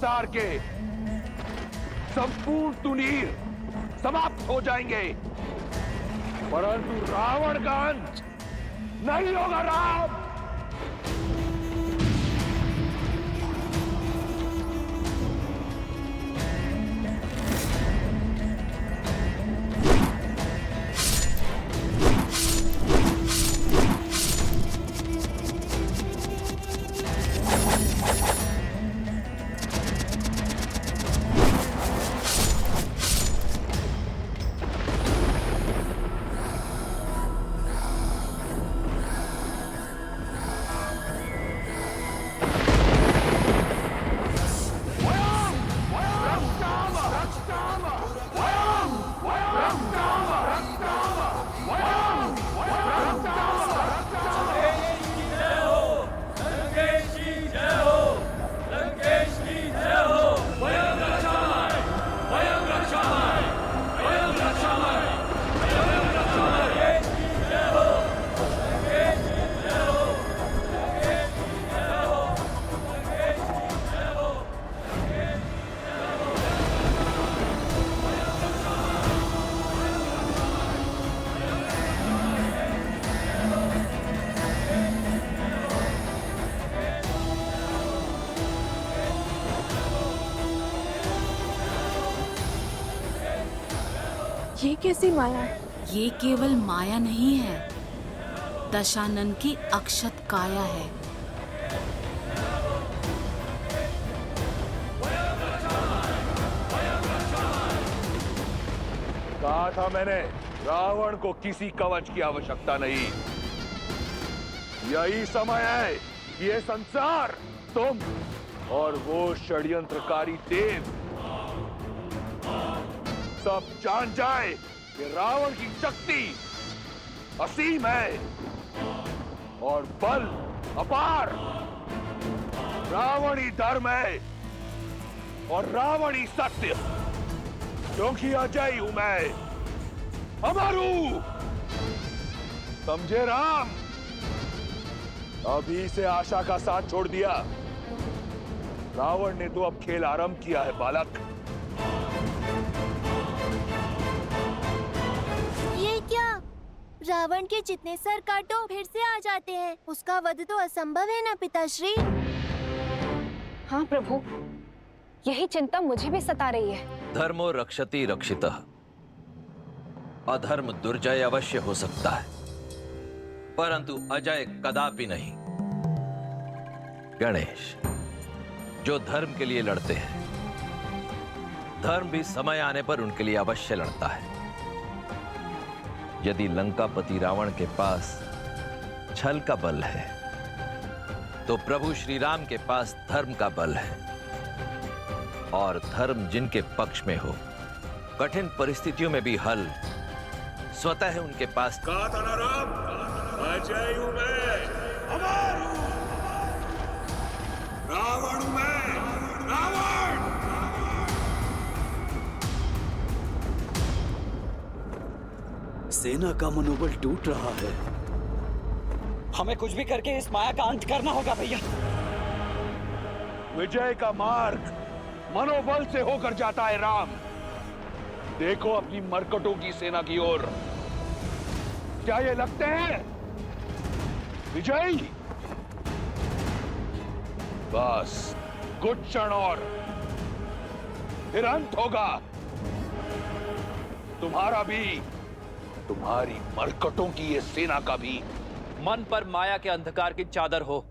संसार के संपूर्ण तुनीर समाप्त हो जाएंगे, परंतु रावण का अंत नहीं होगा। राम, ये कैसी माया है? ये केवल माया नहीं है, दशानन की अक्षत काया है। कहा था मैंने, रावण को किसी कवच की आवश्यकता नहीं। यही समय है कि ये संसार, तुम और वो षड्यंत्रकारी देव सब जान जाए कि रावण की शक्ति असीम है और बल अपार। रावण ही धर्म है और रावण ही सत्य, क्योंकि अजय हूं मैं, अमर हूं। समझे राम? अभी से आशा का साथ छोड़ दिया। रावण ने तो अब खेल आरंभ किया है बालक। ये क्या? रावण के जितने सर काटो फिर से आ जाते हैं। उसका वध तो असंभव है ना पिताश्री? हाँ प्रभु, यही चिंता मुझे भी सता रही है। धर्मो रक्षति रक्षितः। अधर्म दुर्जय अवश्य हो सकता है, परंतु अजय कदापि नहीं। गणेश, जो धर्म के लिए लड़ते हैं, धर्म भी समय आने पर उनके लिए अवश्य लड़ता है। यदि लंकापति रावण के पास छल का बल है, तो प्रभु श्री राम के पास धर्म का बल है। और धर्म जिनके पक्ष में हो, कठिन परिस्थितियों में भी हल स्वतः उनके पास। कहा था ना राम, अजय हूं मैं, अमर हूं। रावण हूं मैं, रावण। सेना का मनोबल टूट रहा है। हमें कुछ भी करके इस माया का अंत करना होगा भैया। विजय का मार्ग मनोबल से होकर जाता है राम। देखो अपनी मरकटों की सेना की ओर। क्या ये लगते हैं विजयी? बस कुछ क्षण और, फिर अंत होगा तुम्हारा भी, तुम्हारी मरकटों की ये सेना का भी। मन पर माया के अंधकार की चादर हो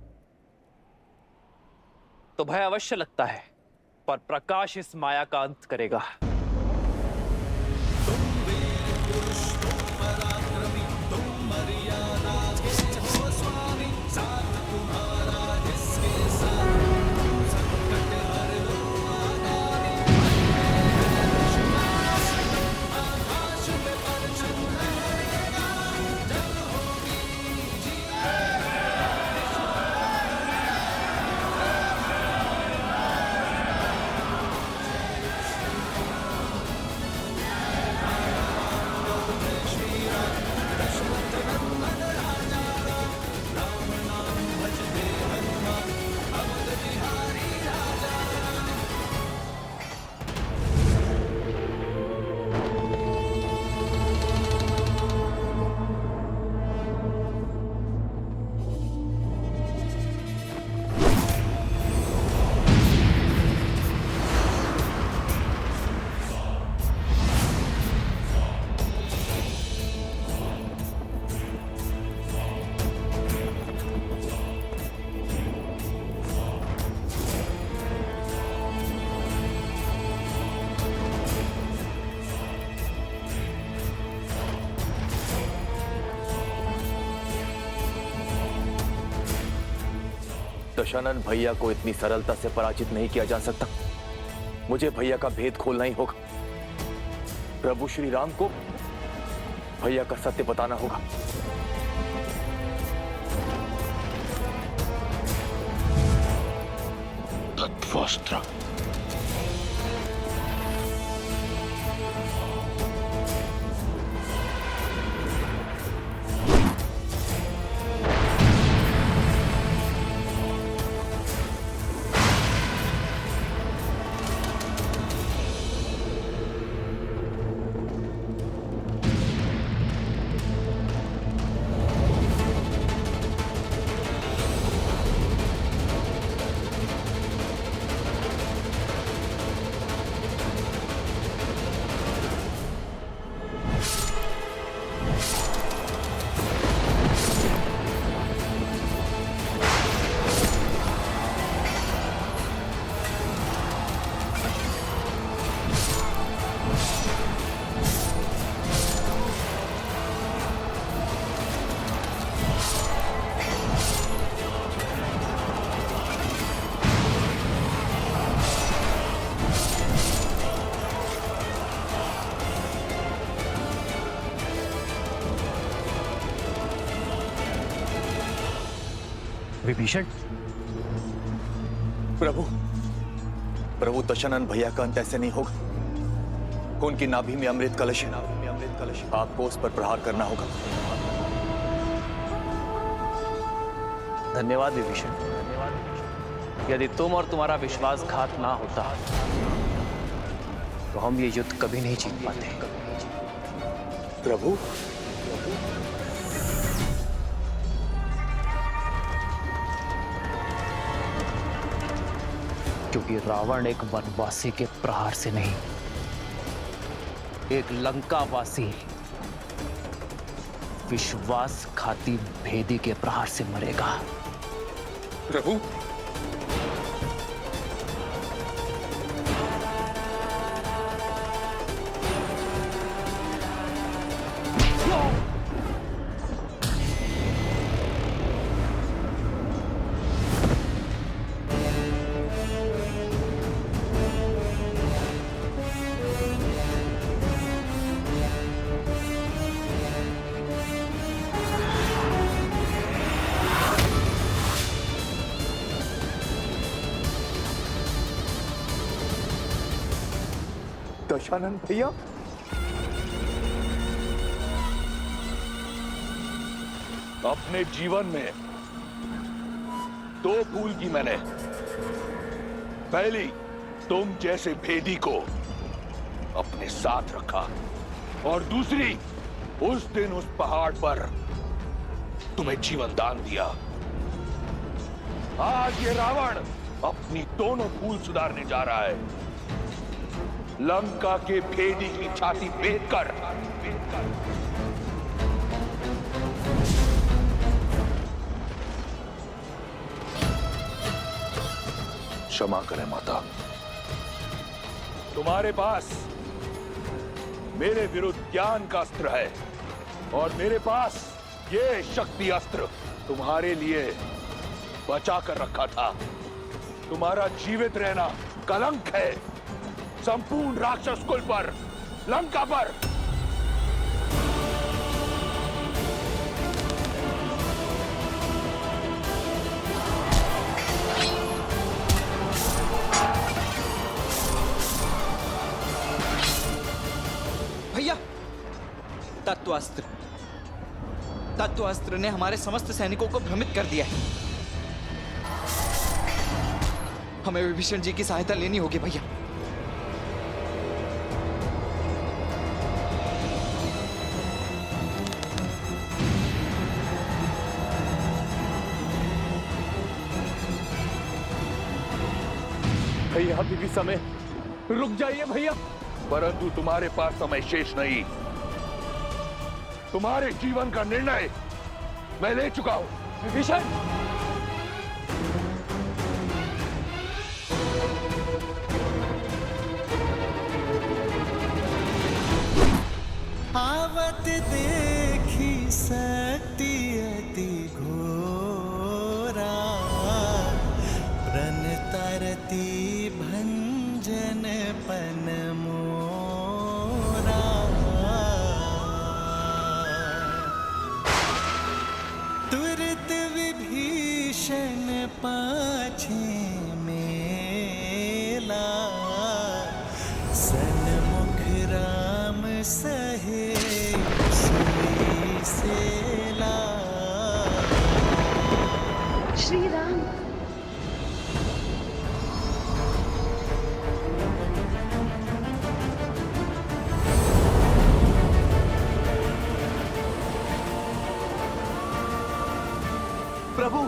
तो भय अवश्य लगता है, पर प्रकाश इस माया का अंत करेगा। दशानन भैया को इतनी सरलता से पराजित नहीं किया जा सकता। मुझे भैया का भेद खोलना ही होगा। प्रभु श्री राम को भैया का सत्य बताना होगा। तत्वस्त्र। विभीषण, प्रभु दशानन भैया का अंत ऐसे नहीं होगा। उनकी नाभि में अमृत कलश है। आपको उस पर प्रहार करना होगा। धन्यवाद विभीषण। यदि तुम और तुम्हारा विश्वासघात ना होता तो हम ये युद्ध कभी नहीं जीत पाते। प्रभु, क्योंकि रावण एक वनवासी के प्रहार से नहीं, एक लंकावासी विश्वासघाती भेदी के प्रहार से मरेगा। प्रभु, दशानन भैया, अपने जीवन में दो भूल की मैंने। पहली, तुम जैसे भेदी को अपने साथ रखा, और दूसरी, उस दिन उस पहाड़ पर तुम्हें जीवन दान दिया। आज ये रावण अपनी दोनों भूल सुधारने जा रहा है। लंका के भेदी की छाती भेद कर क्षमा करें माता। तुम्हारे पास मेरे विरुद्ध ज्ञान का अस्त्र है, और मेरे पास ये शक्ति अस्त्र तुम्हारे लिए बचा कर रखा था। तुम्हारा जीवित रहना कलंक है संपूर्ण राक्षस कुल पर, लंका पर। भैया, तत्वास्त्र ने हमारे समस्त सैनिकों को भ्रमित कर दिया है। हमें विभीषण जी की सहायता लेनी होगी भैया। भैया अभी भी समय, रुक जाइए भैया। परंतु तुम्हारे पास समय शेष नहीं। तुम्हारे जीवन का निर्णय मैं ले चुका हूं। विभीषण, आवत देखी शक्ति अति घोरा, पाछे मेला सन्मुख राम सहे सुई सेला। श्री राम। प्रभु,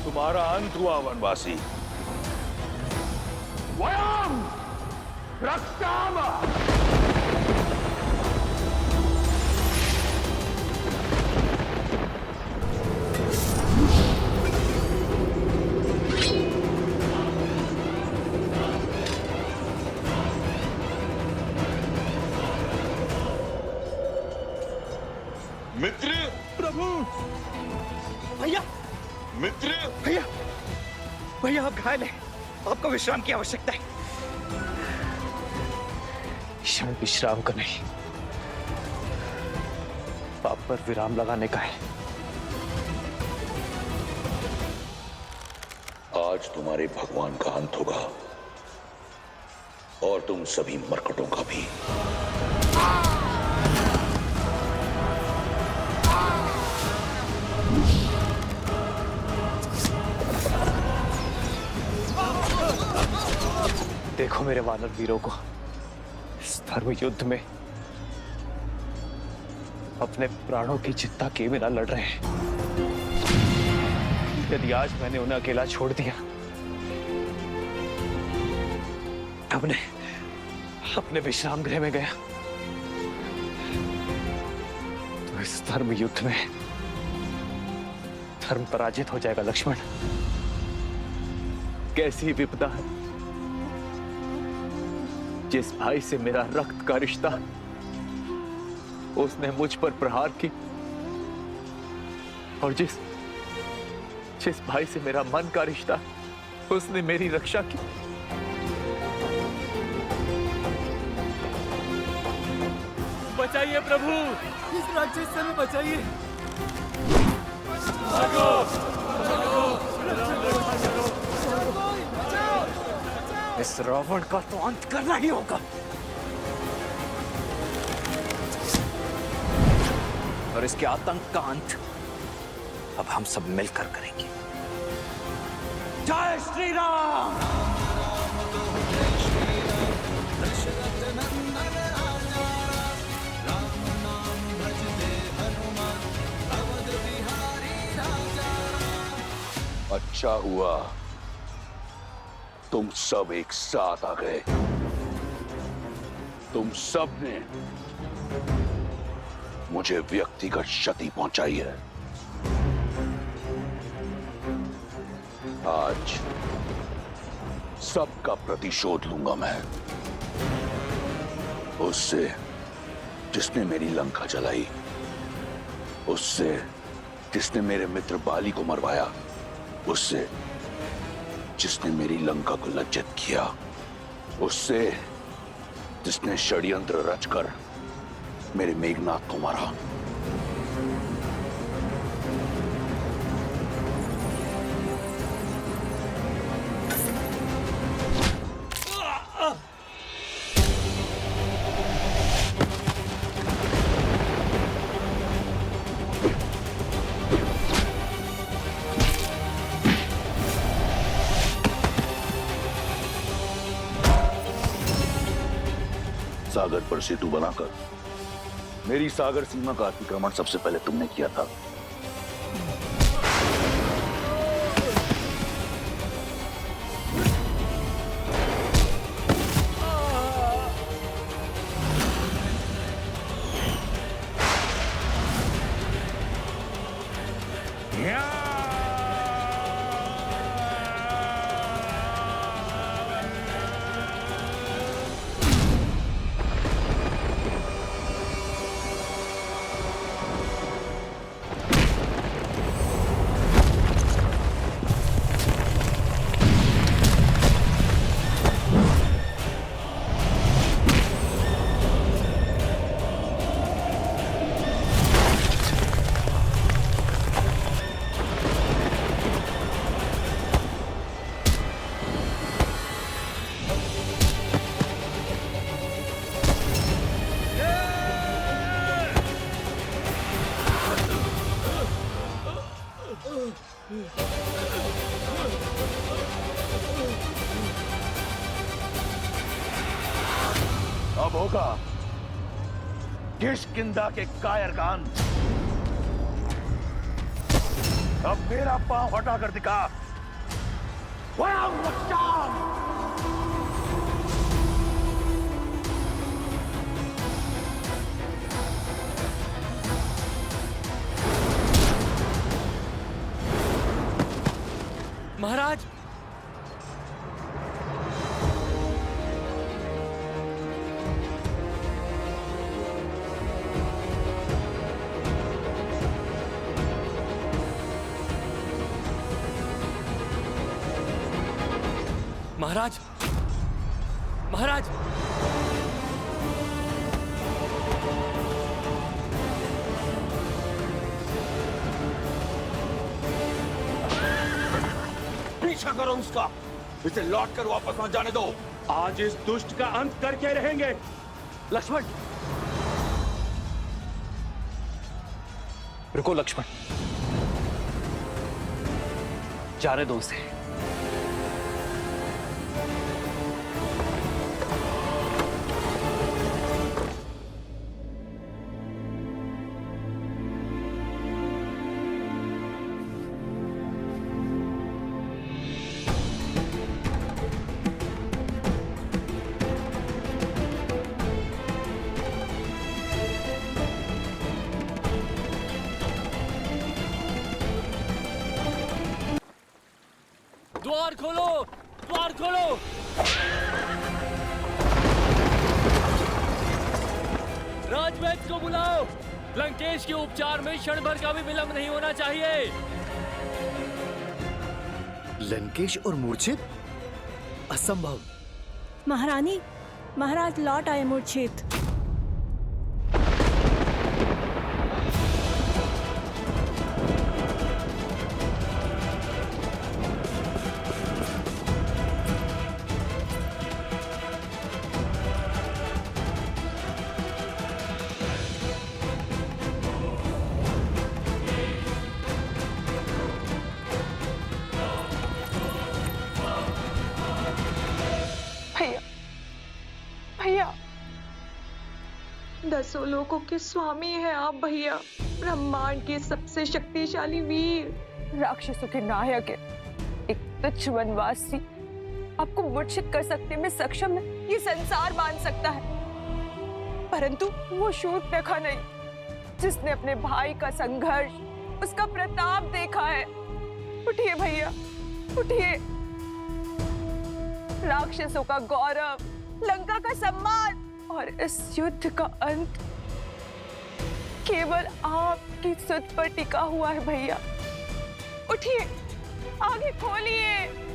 तुम्हारा अंत हुआ वनवासी। वयम रक्षामः। मित्र, प्रभु, भैया, मित्र, भैया, भैया आप घायल हैं, आपको विश्राम की आवश्यकता है। क्षण विश्राम का नहीं, पाप पर विराम लगाने का है। आज तुम्हारे भगवान का अंत होगा और तुम सभी मरकटों का भी। देखो मेरे वानर वीरों को इस धर्म युद्ध में अपने प्राणों की चिंता किए बिना लड़ रहे हैं। यदि आज मैंने उन्हें अकेला छोड़ दिया, अपने विश्राम गृह में गया, तो इस धर्म युद्ध में धर्म पराजित हो जाएगा। लक्ष्मण, कैसी विपदा है। जिस भाई से मेरा रक्त का रिश्ता, उसने मुझ पर प्रहार की, और जिस भाई से मेरा मन का रिश्ता, उसने मेरी रक्षा की। बचाइए प्रभु, इस राक्षस से हमें बचाइए। इस रावण का तो अंत करना ही होगा। और इसके आतंक का अंत अब हम सब मिलकर करेंगे। जय श्री राम। अच्छा हुआ तुम सब एक साथ आ गए। तुम सब ने मुझे व्यक्तिगत क्षति पहुंचाई है। आज सबका प्रतिशोध लूंगा मैं। उससे जिसने मेरी लंका जलाई, उससे जिसने मेरे मित्र बाली को मरवाया, उससे जिसने मेरी लंका को लज्जित किया, उससे जिसने षड्यंत्र रचकर मेरे मेघनाथ को मारा। सागर पर सेतु बनाकर मेरी सागर सीमा का अतिक्रमण सबसे पहले तुमने किया था। अब होगा किष्किंधा के कायर का अंत। अब मेरा पांव हटा कर दिखा। महाराज, महाराज, महाराज, पीछा करो उसका, इसे लौट कर वापस मत जाने दो। आज इस दुष्ट का अंत करके रहेंगे। लक्ष्मण, रुको लक्ष्मण, जाने दो उसे। द्वार खोलो, द्वार खोलो। राजवैद्य को बुलाओ। लंकेश के उपचार में क्षण भर का भी विलंब नहीं होना चाहिए। लंकेश और मूर्छित? असंभव। महारानी, महाराज लौट आए मूर्छित। भैया, भैया, दसों लोकों के स्वामी हैं आप भैया, ब्रह्मांड के सबसे शक्तिशाली वीर, राक्षसों के नायक है। एक तुच्छ वनवासी आपको मूर्छित कर सकने में सक्षम है, ये संसार मान सकता है, परंतु वो शूर्पणखा नहीं, जिसने अपने भाई का संघर्ष, उसका प्रताप देखा है। उठिए भैया, उठिए। राक्षसों का गौरव, लंका का सम्मान और इस युद्ध का अंत केवल आपकी सुध पर टिका हुआ है भैया। उठिए, आगे खोलिए।